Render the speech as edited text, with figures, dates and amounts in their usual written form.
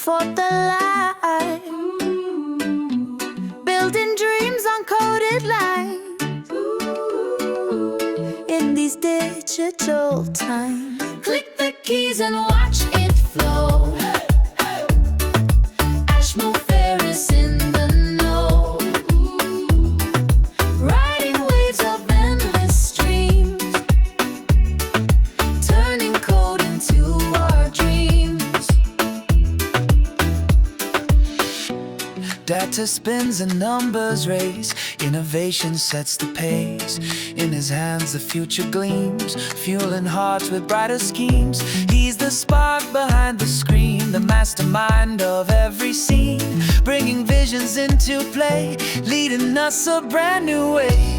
for the light, building dreams on coded lines. In these digital times, click the keys and watch it flow. Ashmore in the know, riding waves of endless streams, turning code into our dreams. Data spins and numbers race, innovation sets the pace. In his hands the future gleams, fueling hearts with brighter schemes. He's the spark behind the screen, the mastermind of every scene, bringing visions into play, leading us a brand new way.